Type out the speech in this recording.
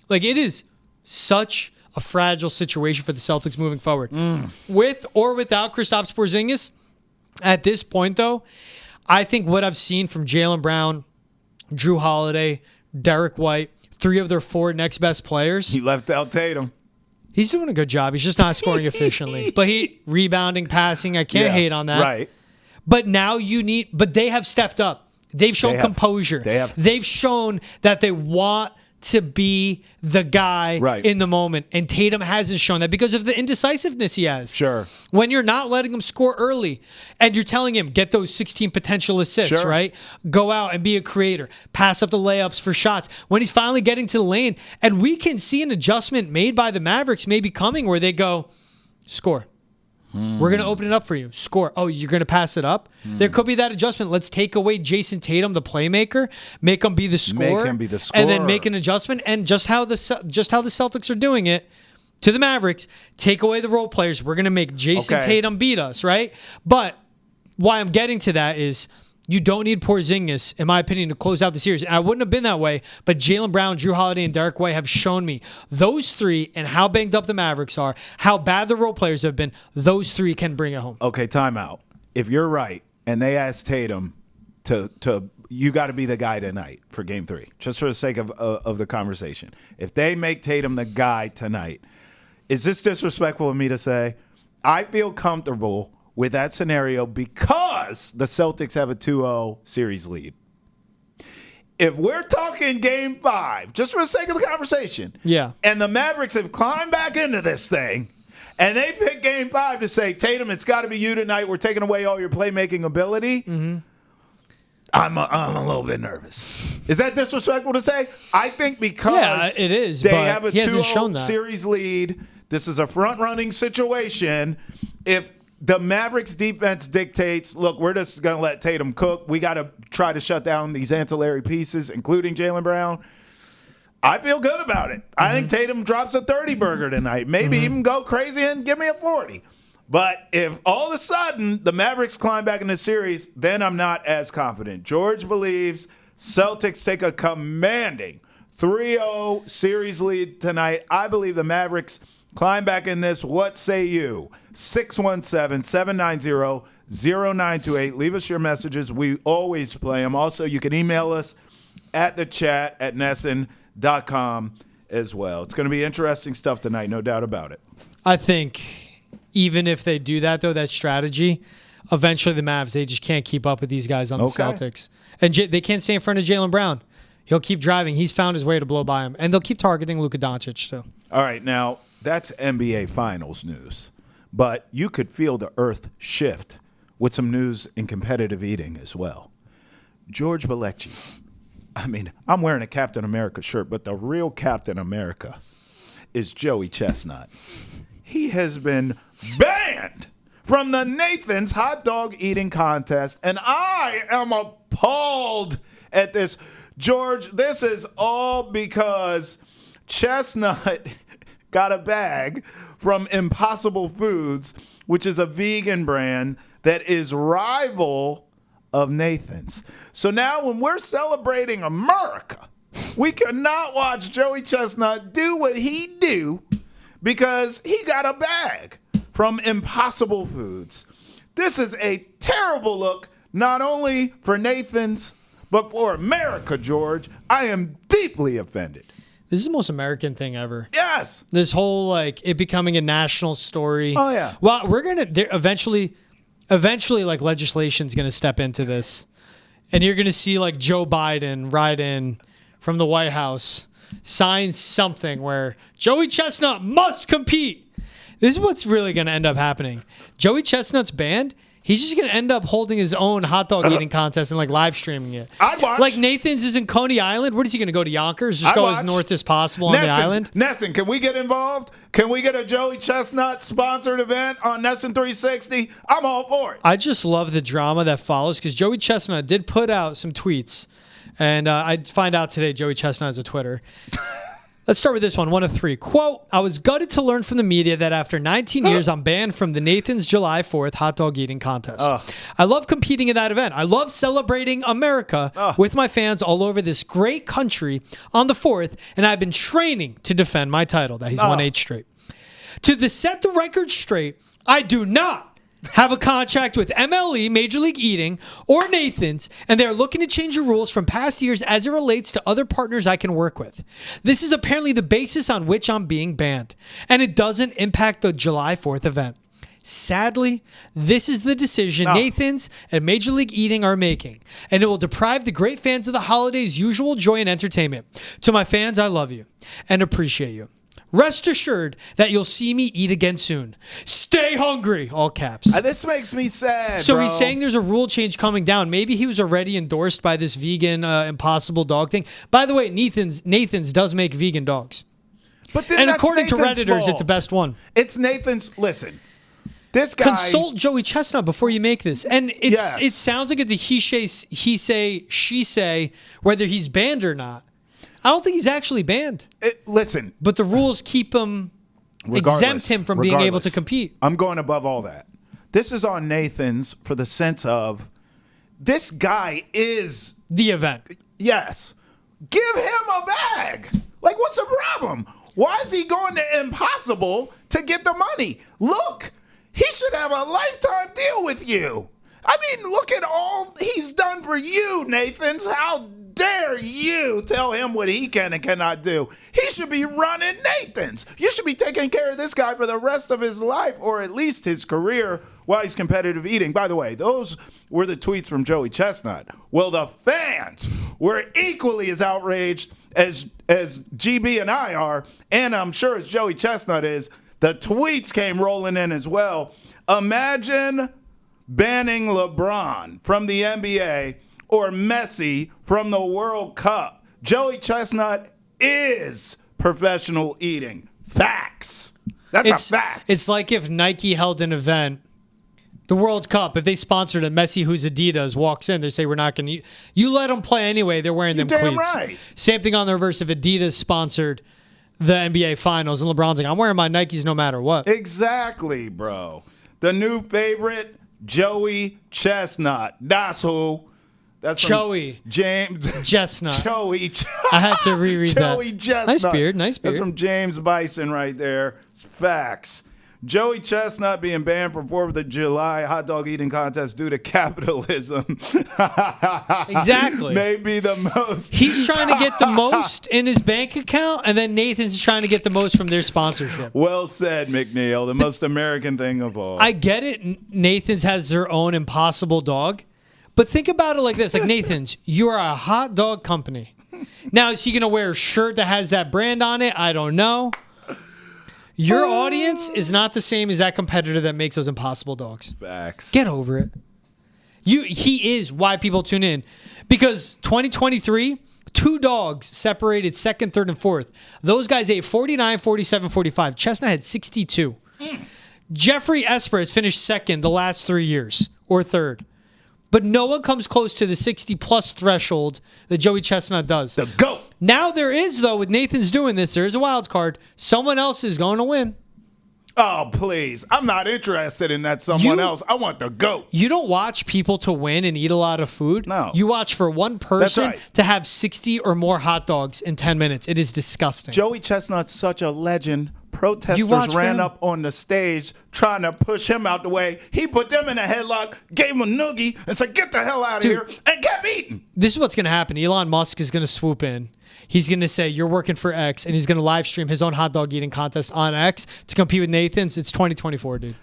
Like, it is such a fragile situation for the Celtics moving forward. With or without Kristaps Porzingis, at this point, though, I think what I've seen from Jaylen Brown, Drew Holiday, Derek White, 3 of their 4 next best players. He left out Tatum. He's doing a good job. He's just not scoring efficiently. But he rebounding, passing, I can't hate on that. Right. But now but they have stepped up. They've shown composure. They've shown that they want to be the guy in the moment. And Tatum hasn't shown that because of the indecisiveness he has. Sure. When you're not letting him score early and you're telling him, get those 16 potential assists, right? Go out and be a creator. Pass up the layups for shots. When he's finally getting to the lane, and we can see an adjustment made by the Mavericks maybe coming where they go, score. We're going to open it up for you. Score. Oh, you're going to pass it up? There could be that adjustment. Let's take away Jason Tatum, the playmaker, make him be the scorer. Make him be the scorer. And then make an adjustment. And just how the Celtics are doing it to the Mavericks, take away the role players. We're going to make Jason Tatum beat us, right? But why I'm getting to that is you don't need Porzingis, in my opinion, to close out the series. And I wouldn't have been that way, but Jaylen Brown, Drew Holiday, and Derek White have shown me those 3 and how banged up the Mavericks are, how bad the role players have been, those 3 can bring it home. Okay, timeout. If you're right, and they ask Tatum to you got to be the guy tonight for Game 3, just for the sake of the conversation. If they make Tatum the guy tonight, is this disrespectful of me to say? I feel comfortable with that scenario because the Celtics have a 2-0 series lead. If we're talking Game 5, just for the sake of the conversation, and the Mavericks have climbed back into this thing, and they pick Game 5 to say, Tatum, it's got to be you tonight. We're taking away all your playmaking ability. I'm a little bit nervous. Is that disrespectful to say? I think because it is, they but have a he hasn't shown 2-0 that. series lead, this is a front-running situation. If the Mavericks defense dictates, look, we're just going to let Tatum cook. We got to try to shut down these ancillary pieces, including Jaylen Brown. I feel good about it. I think Tatum drops a 30-burger tonight. Maybe even go crazy and give me a 40. But if all of a sudden the Mavericks climb back in the series, then I'm not as confident. George believes Celtics take a commanding 3-0 series lead tonight. I believe the Mavericks climb back in this. What say you? 617-790-0928. Leave us your messages. We always play them. Also, you can email us at the chat at nesson.com as well. It's going to be interesting stuff tonight, no doubt about it. I think even if they do that, though, that strategy, eventually the Mavs, they just can't keep up with these guys on the Celtics. And they can't stay in front of Jaylen Brown. He'll keep driving. He's found his way to blow by him. And they'll keep targeting Luka Doncic, too. All right, now, that's NBA Finals news. But you could feel the earth shift with some news in competitive eating as well. George Balekji. I mean, I'm wearing a Captain America shirt, but the real Captain America is Joey Chestnut. He has been banned from the Nathan's hot dog eating contest, and I am appalled at this. George, this is all because Chestnut got a bag from Impossible Foods, which is a vegan brand that is rival of Nathan's. So now when we're celebrating America, we cannot watch Joey Chestnut do what he do because he got a bag from Impossible Foods. This is a terrible look, not only for Nathan's, but for America, George. I am deeply offended. This is the most American thing ever. Yes. This whole, like, it becoming a national story. Oh, yeah. Well, we're going to eventually, like, legislation's going to step into this. And you're going to see, like, Joe Biden ride in from the White House, sign something where Joey Chestnut must compete. This is what's really going to end up happening. Joey Chestnut's banned. He's just going to end up holding his own hot dog eating contest and, like, live streaming it. I'd watch. Like, Nathan's is in Coney Island. What is he going to go to Yonkers? Just go as north as possible on the island? Nesson, can we get involved? Can we get a Joey Chestnut sponsored event on Nesson 360? I'm all for it. I just love the drama that follows because Joey Chestnut did put out some tweets. And I find out today Joey Chestnut has a Twitter. Let's start with this one of 3. Quote, I was gutted to learn from the media that after 19 years, I'm banned from the Nathan's July 4th hot dog eating contest. I love competing in that event. I love celebrating America with my fans all over this great country on the 4th, and I've been training to defend my title that he's won 8 straight. To set the record straight, I do not have a contract with MLE, Major League Eating, or Nathan's, and they're looking to change the rules from past years as it relates to other partners I can work with. This is apparently the basis on which I'm being banned, and it doesn't impact the July 4th event. Sadly, this is the decision Nathan's and Major League Eating are making, and it will deprive the great fans of the holidays' usual joy and entertainment. To my fans, I love you and appreciate you. Rest assured that you'll see me eat again soon. Stay hungry, all caps. This makes me sad, So bro. he's saying there's a rule change coming down. Maybe he was already endorsed by this vegan Impossible Dog thing. By the way, Nathan's does make vegan dogs. But then and that's according Nathan's to Redditors, fault. it's the best one. It's Nathan's. Listen, this guy. Consult Joey Chestnut before you make this. And it sounds like it's a he say, she say, whether he's banned or not. I don't think he's actually banned. Listen. But the rules keep him, exempt him from being able to compete. I'm going above all that. This is on Nathan's for the sense of this guy is the event. Yes. Give him a bag. Like, what's the problem? Why is he going to Impossible to get the money? Look, he should have a lifetime deal with you. I mean, look at all he's done for you, Nathan's. How dare you tell him what he can and cannot do? He should be running Nathan's. You should be taking care of this guy for the rest of his life, or at least his career while he's competitive eating. By the way, those were the tweets from Joey Chestnut. Well, the fans were equally as outraged as GB and I are, and I'm sure as Joey Chestnut is. The tweets came rolling in as well. Imagine banning LeBron from the NBA or Messi from the World Cup. Joey Chestnut is professional eating. Facts. That's a fact. It's like if Nike held an event, the World Cup, if they sponsored it, Messi, who's Adidas, walks in, they say, we're not going to. You let them play anyway. They're wearing them damn cleats. Right. Same thing on the reverse if Adidas sponsored the NBA Finals, and LeBron's like, I'm wearing my Nikes no matter what. Exactly, bro. The new favorite, Joey Chestnut. That's who. That's Joey. James Chestnut. Joey. I had to reread that. Joey Chestnut. Nice beard. That's from James Bison right there. It's facts. Joey Chestnut being banned from 4th of July hot dog eating contest due to capitalism. Exactly. Maybe the most. He's trying to get the most in his bank account, and then Nathan's trying to get the most from their sponsorship. Well said, McNeil. The most American thing of all. I get it. Nathan's has their own Impossible Dog. But think about it like this. Like, Nathan's, you are a hot dog company. Now, is he going to wear a shirt that has that brand on it? I don't know. Your audience is not the same as that competitor that makes those Impossible Dogs. Facts. Get over it. He is why people tune in. Because 2023, 2 dogs separated 2nd, 3rd, and 4th. Those guys ate 49, 47, 45. Chestnut had 62. Jeffrey Esper has finished 2nd the last 3 years, or 3rd. But no one comes close to the 60-plus threshold that Joey Chestnut does. The GOAT. Now there is, though, with Nathan's doing this, there is a wild card. Someone else is going to win. Oh, please. I'm not interested in that someone else. I want the GOAT. You don't watch people to win and eat a lot of food. No. You watch for one person right. to have 60 or more hot dogs in 10 minutes. It is disgusting. Joey Chestnut's such a legend. You Protesters watch ran him. up on the stage trying to push him out the way. He put them in a headlock, gave him a noogie, and said, get the hell out of here, and kept eating. This is what's going to happen. Elon Musk is going to swoop in. He's going to say, you're working for X, and he's going to live stream his own hot dog eating contest on X to compete with Nathan's. It's 2024, dude.